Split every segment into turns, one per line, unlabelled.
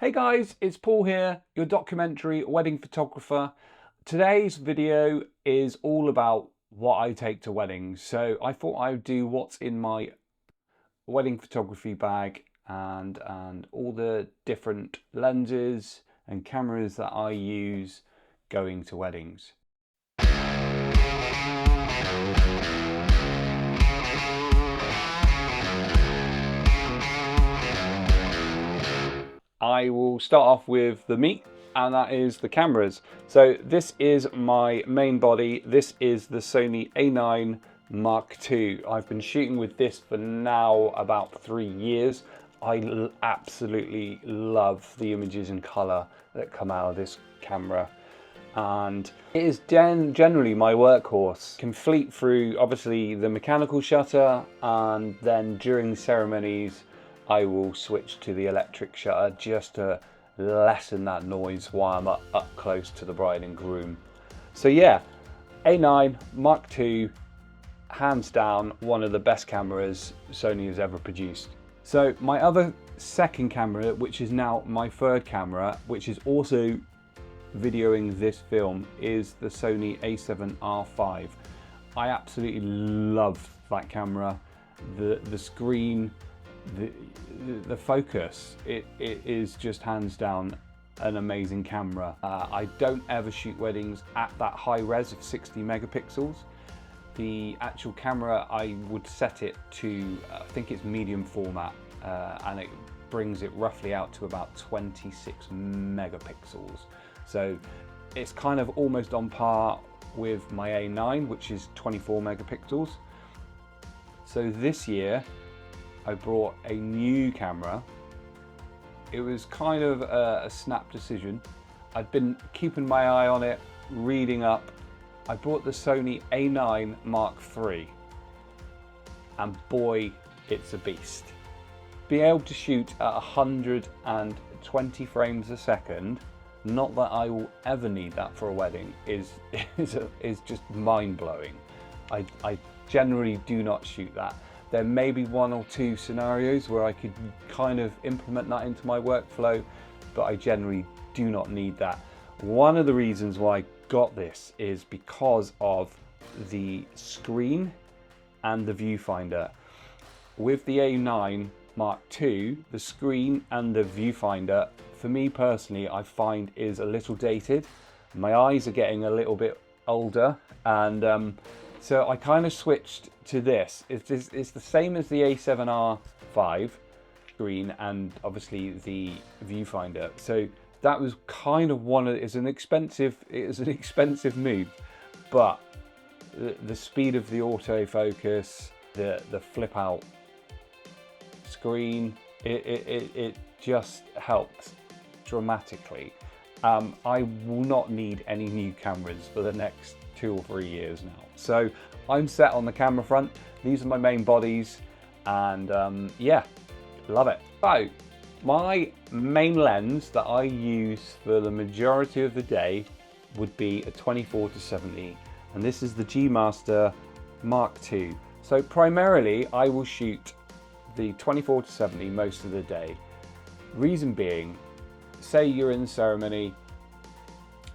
Hey guys, it's Paul here, your documentary wedding photographer. Today's video is all about what I take to weddings. So I thought I would do what's in my wedding photography bag and all the different lenses and cameras that I use going to weddings. I will start off with the meat, and that is the cameras. So this is my main body. This is the Sony A9 Mark II. I've been shooting with this for now about 3 years. I absolutely love the images in color that come out of this camera. And it is generally my workhorse. Can fleet through obviously the mechanical shutter, and then during ceremonies I will switch to the electric shutter just to lessen that noise while I'm up close to the bride and groom. So yeah, A9 Mark II, hands down one of the best cameras Sony has ever produced. So my other second camera, which is now my third camera, which is also videoing this film, is the Sony A7R5. I absolutely love that camera. The screen, the focus, it is just hands down an amazing camera. I don't ever shoot weddings at that high res of 60 megapixels. The actual camera, I would set it to, I think it's medium format, and it brings it roughly out to about 26 megapixels. So it's kind of almost on par with my A9, which is 24 megapixels. So this year I brought a new camera. It was kind of a snap decision. I'd been keeping my eye on it, reading up. I bought the Sony A9 Mark III, and boy, it's a beast. Being able to shoot at 120 frames a second, not that I will ever need that for a wedding, is just mind-blowing. I generally do not shoot that. There may be one or two scenarios where I could kind of implement that into my workflow, but I generally do not need that. One of the reasons why I got this is because of the screen and the viewfinder. With the A9 Mark II, the screen and the viewfinder, for me personally, I find is a little dated. My eyes are getting a little bit older, and so I kind of switched to this. It's the same as the A7R5 screen and obviously the viewfinder. So that was kind of it's an expensive move, but the speed of the autofocus, the flip out screen, it just helps dramatically. I will not need any new cameras for the next 2 or 3 years now. So I'm set on the camera front. These are my main bodies, and yeah, love it. So my main lens that I use for the majority of the day would be a 24-70, and this is the G Master Mark II. So primarily I will shoot the 24-70 most of the day. Reason being, say you're in the ceremony,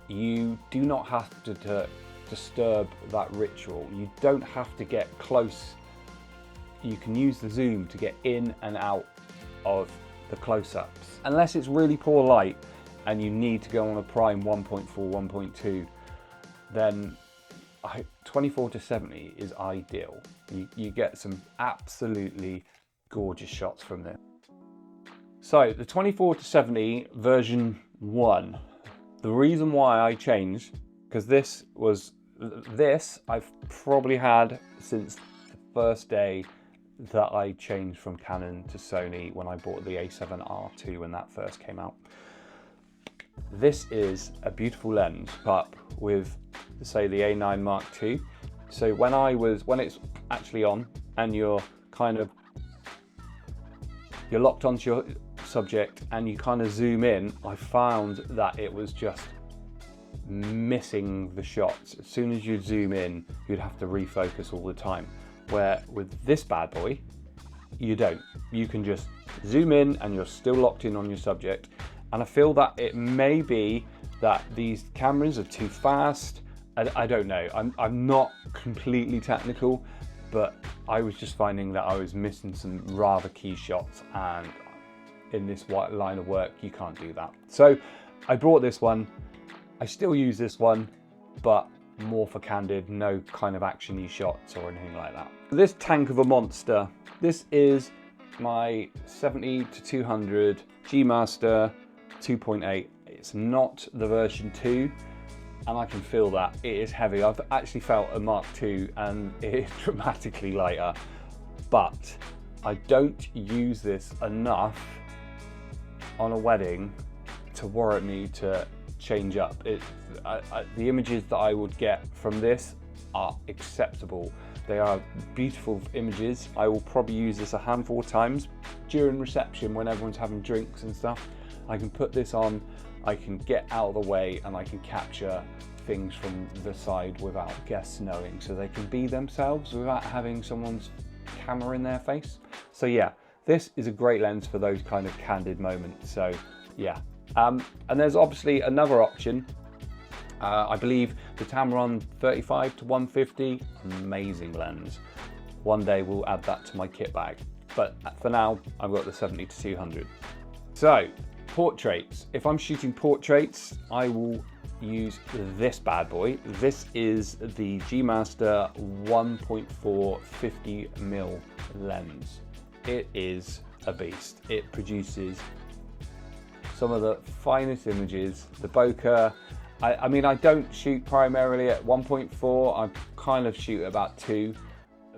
you do not have to disturb that ritual. You don't have to get close. You can use the zoom to get in and out of the close-ups. Unless it's really poor light and you need to go on a prime 1.4, 1.2, then 24-70 is ideal. You get some absolutely gorgeous shots from this. So the 24-70 version 1, the reason why I changed, because this I've probably had since the first day that I changed from Canon to Sony when I bought the A7R II when that first came out. This is a beautiful lens up with, say, the A9 Mark II. So when it's actually on and you're locked onto your subject and you kind of zoom in, I found that it was just missing the shots. As soon as you zoom in, you'd have to refocus all the time. Where with this bad boy, you don't. You can just zoom in and you're still locked in on your subject, And I feel that it may be that these cameras are too fast. I don't know, I'm not completely technical, but I was just finding that I was missing some rather key shots, and in this line of work, you can't do that. So I brought this one. I still use this one, but more for candid, no kind of action-y shots or anything like that. This tank of a monster, this is my 70-200 G Master 2.8. It's not the version 2, and I can feel that it is heavy. I've actually felt a Mark II and it is dramatically lighter, but I don't use this enough on a wedding to warrant me to change up. The images that I would get from this are acceptable. They are beautiful images. I will probably use this a handful of times during reception when everyone's having drinks and stuff. I can put this on, I can get out of the way, and I can capture things from the side without guests knowing, so they can be themselves without having someone's camera in their face. So yeah, this is a great lens for those kind of candid moments. So yeah, and there's obviously another option. I believe the Tamron 35-150, amazing lens. One day we'll add that to my kit bag, but for now I've got the 70-200. So portraits, if I'm shooting portraits, I will use this bad boy. This is the G Master 1.4 50mm lens. It is a beast. It produces some of the finest images. The bokeh, I mean, I don't shoot primarily at 1.4, I kind of shoot at about 2,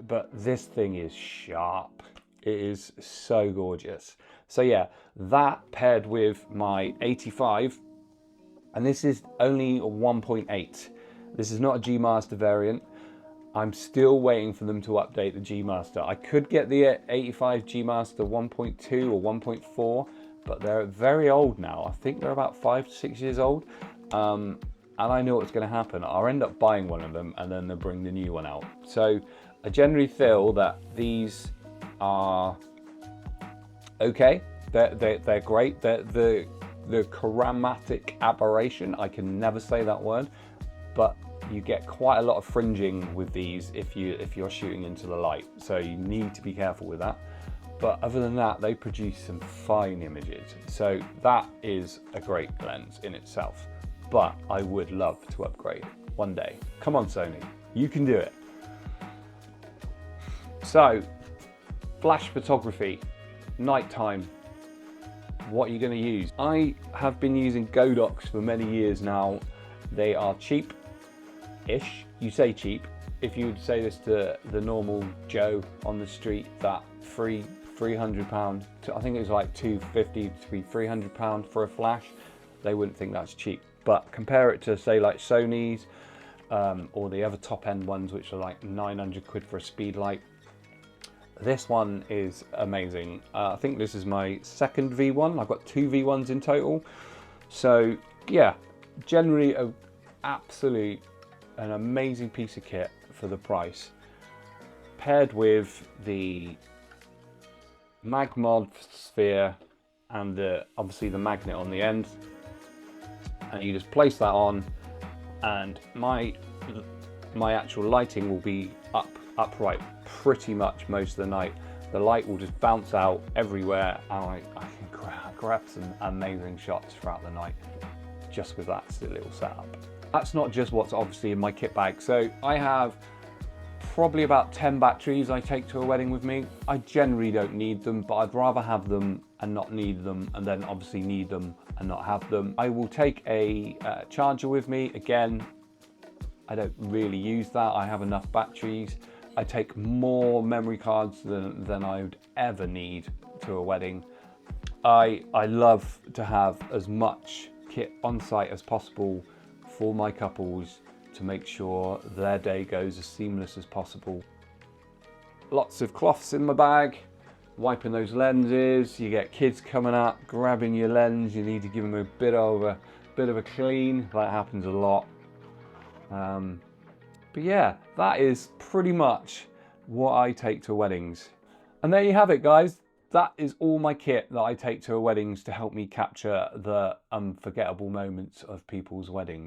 but this thing is sharp. It is so gorgeous. So yeah, that paired with my 85, and this is only a 1.8. This is not a G Master variant. I'm still waiting for them to update the G Master. I could get the 85 G Master 1.2 or 1.4, but they're very old now. I think they're about 5 to 6 years old. And I know what's going to happen. I'll end up buying one of them and then they'll bring the new one out. So I generally feel that these are okay. They're great. The chromatic aberration, I can never say that word, but you get quite a lot of fringing with these if you're shooting into the light. So you need to be careful with that. But other than that, they produce some fine images. So that is a great lens in itself. But I would love to upgrade one day. Come on, Sony, you can do it. So, flash photography, nighttime, what are you going to use? I have been using Godox for many years now. They are cheap-ish. You say cheap. If you would say this to the normal Joe on the street, that £300, I think it was like £250 to £300 for a flash, they wouldn't think that's cheap. But compare it to say like Sony's or the other top end ones, which are like 900 quid for a speed light. This one is amazing. I think this is my second V1. I've got 2 V1s in total. So yeah, generally an amazing piece of kit for the price. Paired with the Magmod sphere and obviously the magnet on the end. And you just place that on, and my actual lighting will be upright pretty much most of the night. The light will just bounce out everywhere, and I can grab some amazing shots throughout the night just with that little setup. That's not just what's obviously in my kit bag. So I have probably about 10 batteries I take to a wedding with me. I generally don't need them, but I'd rather have them and not need them, and then obviously need them and not have them. I will take a charger with me. Again, I don't really use that. I have enough batteries. I take more memory cards than I would ever need to a wedding. I love to have as much kit on site as possible for my couples to make sure their day goes as seamless as possible. Lots of cloths in my bag, wiping those lenses. You get kids coming up, grabbing your lens. You need to give them a bit of a clean. That happens a lot. But yeah, that is pretty much what I take to weddings. And there you have it, guys. That is all my kit that I take to weddings to help me capture the unforgettable moments of people's weddings.